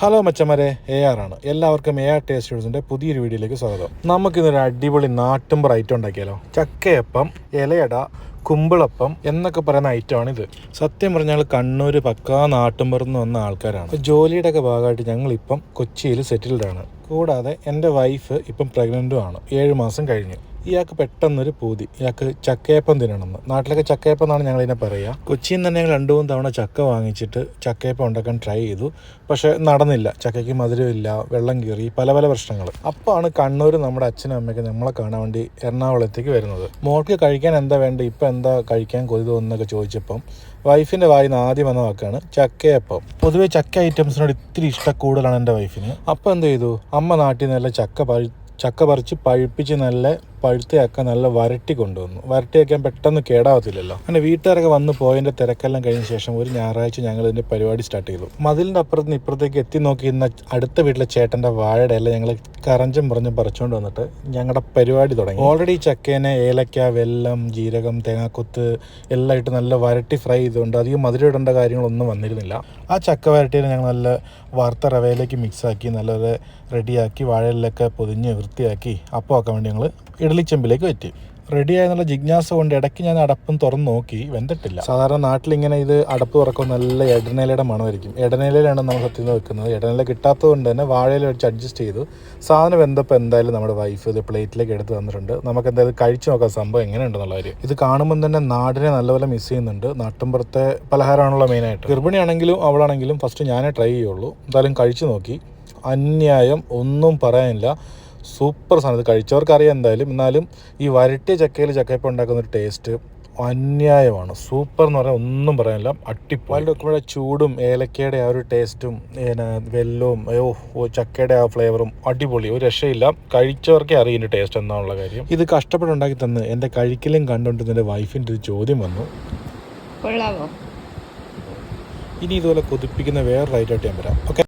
Hello മച്ചന്മാരെ, AR ആണ്. എല്ലാവർക്കും AR ടേസ്റ്റ് ന്യൂസിൻ്റെ പുതിയൊരു വീഡിയോയിലേക്ക് സ്വാഗതം. നമുക്കിന്നൊരു അടിപൊളി നാട്ടുമ്പർ ഐറ്റം ഉണ്ടാക്കിയാലോ. ചക്കയപ്പം, ഇലയട, കുമ്പിളപ്പം എന്നൊക്കെ പറയുന്ന ഐറ്റമാണിത്. സത്യം പറഞ്ഞാൽ കണ്ണൂർ പക്കാ നാട്ടുമ്പറന്ന് വന്ന ആൾക്കാരാണ്. ജോലിയുടെ ഒക്കെ ഭാഗമായിട്ട് ഞങ്ങളിപ്പം കൊച്ചിയിൽ സെറ്റിൽഡാണ്. കൂടാതെ എൻ്റെ വൈഫ് ഇപ്പം പ്രഗ്നൻറ്റും ആണ്. 7 മാസം കഴിഞ്ഞു. ഇയാൾക്ക് പെട്ടെന്നൊരു പൂതി, ഇയാൾക്ക് ചക്കയപ്പം തിന്നണമെന്ന്. നാട്ടിലൊക്കെ ചക്കയപ്പം എന്നാണ് ഞങ്ങളിതിനെ പറയുക. കൊച്ചിയിൽ നിന്ന് തന്നെ ഞങ്ങൾ 2-3 തവണ ചക്ക വാങ്ങിച്ചിട്ട് ചക്കയപ്പം ഉണ്ടാക്കാൻ ട്രൈ ചെയ്തു. പക്ഷേ നടന്നില്ല. ചക്കയ്ക്ക് മധുരമില്ല, വെള്ളം കയറി, പല പല പ്രശ്നങ്ങൾ. അപ്പോഴാണ് കണ്ണൂർ നമ്മുടെ അച്ഛനും അമ്മയ്ക്ക് നമ്മളെ കാണാൻ വേണ്ടി എറണാകുളത്തേക്ക് വരുന്നത്. മോൾക്ക് കഴിക്കാൻ എന്താ വേണ്ട, ഇപ്പം എന്താ കഴിക്കാൻ കൊതി തോന്നുന്നൊക്കെ ചോദിച്ചപ്പം വൈഫിൻ്റെ വായിൽ നിന്ന് ആദ്യം വന്ന വാക്കാണ് ചക്കയപ്പം. പൊതുവെ ചക്ക ഐറ്റംസിനോട് ഇത്തിരി ഇഷ്ടക്കൂടുതലാണ് എൻ്റെ വൈഫിന്. അപ്പോൾ എന്ത് ചെയ്തു, അമ്മ നാട്ടിൽ നല്ല ചക്ക പറിച്ച് പഴുപ്പിച്ച് നല്ല പഴുത്തയാക്കാൻ നല്ല വരട്ടി കൊണ്ടുവന്നു. വരട്ടി വയ്ക്കാൻ പെട്ടെന്ന് കേടാവത്തില്ലല്ലോ. അങ്ങനെ വീട്ടുകാരൊക്കെ വന്ന് പോയതിൻ്റെ തിരക്കെല്ലാം കഴിഞ്ഞ ശേഷം ഒരു ഞായറാഴ്ച ഞങ്ങൾ ഇതിൻ്റെ പരിപാടി സ്റ്റാർട്ട് ചെയ്തു. മതിലിൻ്റെ അപ്പുറത്ത് ഇപ്പുറത്തേക്ക് എത്തി നോക്കി ഇന്ന അടുത്ത വീട്ടിലെ ചേട്ടൻ്റെ വാഴയുടെ എല്ലാം ഞങ്ങൾ കറഞ്ചും പറഞ്ഞും പറിച്ചുകൊണ്ട് വന്നിട്ട് ഞങ്ങളുടെ പരിപാടി തുടങ്ങി. ഓൾറെഡി ചക്കേനെ ഏലക്ക, വെല്ലം, ജീരകം, തേങ്ങാക്കൊത്ത് എല്ലാം ഇട്ട് നല്ല വരട്ടി ഫ്രൈ ചെയ്തുകൊണ്ട് അധികം മധുരം ഇടേണ്ട കാര്യങ്ങളൊന്നും വന്നിരുന്നില്ല. ആ ചക്ക വരട്ടിയിൽ ഞങ്ങൾ നല്ല വറുത്ത റവയിലേക്ക് മിക്സാക്കി നല്ലത് റെഡിയാക്കി വാഴയിലൊക്കെ പൊതിഞ്ഞ് വൃത്തിയാക്കി അപ്പം ആക്കാൻ വേണ്ടി ഞങ്ങൾ ഇഡ്ഡലിച്ചെമ്പിലേക്ക് വെറ്റി. റെഡിയായെന്നുള്ള ജിജ്ഞാസ കൊണ്ട് ഇടയ്ക്ക് ഞാൻ അടപ്പും തുറന്ന് നോക്കി, വെന്തിട്ടില്ല. സാധാരണ നാട്ടിലിങ്ങനെ ഇത് അടപ്പ് തുറക്കും നല്ല എടനയിലയുടെ മണമായിരിക്കും. എടനയിലാണ് നമ്മൾ സത്യം വെക്കുന്നത്. എടനയില കിട്ടാത്തത് കൊണ്ട് തന്നെ വാഴയിൽ വെച്ച് അഡ്ജസ്റ്റ് ചെയ്തു. സാധനം വെന്തപ്പോൾ എന്തായാലും നമ്മുടെ വൈഫ് ഇത് പ്ലേറ്റിലേക്ക് എടുത്ത് തന്നിട്ടുണ്ട്. നമുക്ക് എന്തായാലും കഴിച്ചു നോക്കാം സംഭവം എങ്ങനെയുണ്ടെന്നുള്ള കാര്യം. ഇത് കാണുമ്പോൾ തന്നെ നാടിനെ നല്ലപോലെ മിസ് ചെയ്യുന്നുണ്ട്. നാട്ടിൻപുറത്തെ പലഹാരമാണല്ലോ മെയിനായിട്ട്. ഗർഭിണിയാണെങ്കിലും അവളാണെങ്കിലും ഫസ്റ്റ് ഞാനേ ട്രൈ ചെയ്യുള്ളൂ. എന്തായാലും കഴിച്ചു നോക്കി. അന്യായം, ഒന്നും പറയാനില്ല. സൂപ്പർ സാധനം. ഇത് കഴിച്ചവർക്കറിയാം എന്തായാലും. എന്നാലും ഈ വരട്ടിയ ചക്കയിൽ ചക്കയപ്പം ഉണ്ടാക്കുന്നൊരു ടേസ്റ്റ് അന്യായമാണ്. സൂപ്പർ എന്ന് പറഞ്ഞാൽ ഒന്നും പറയാനില്ല. അട്ടിപ്പൊളി. വെക്കുമ്പോഴേ ചൂടും ഏലക്കയുടെ ആ ഒരു ടേസ്റ്റും വെല്ലവും ചക്കയുടെ ആ ഫ്ലേവറും അടിപൊളി. ഒരു രക്ഷയില്ല. കഴിച്ചവർക്കേ അറിയും ഇതിൻ്റെ ടേസ്റ്റ് എന്താണുള്ള കാര്യം. ഇത് കഷ്ടപ്പെട്ടുണ്ടാക്കി തന്ന് എൻ്റെ കഴിക്കലും കണ്ടുകൊണ്ട് എൻ്റെ വൈഫിൻ്റെ ഒരു ചോദ്യം വന്നു, കൊള്ളാവോ? ഇനി ഇതുപോലെ കൊതിപ്പിക്കുന്ന വേറൊരു ഐറ്റമായിട്ട് ഞാൻ വരാം. ഓക്കെ.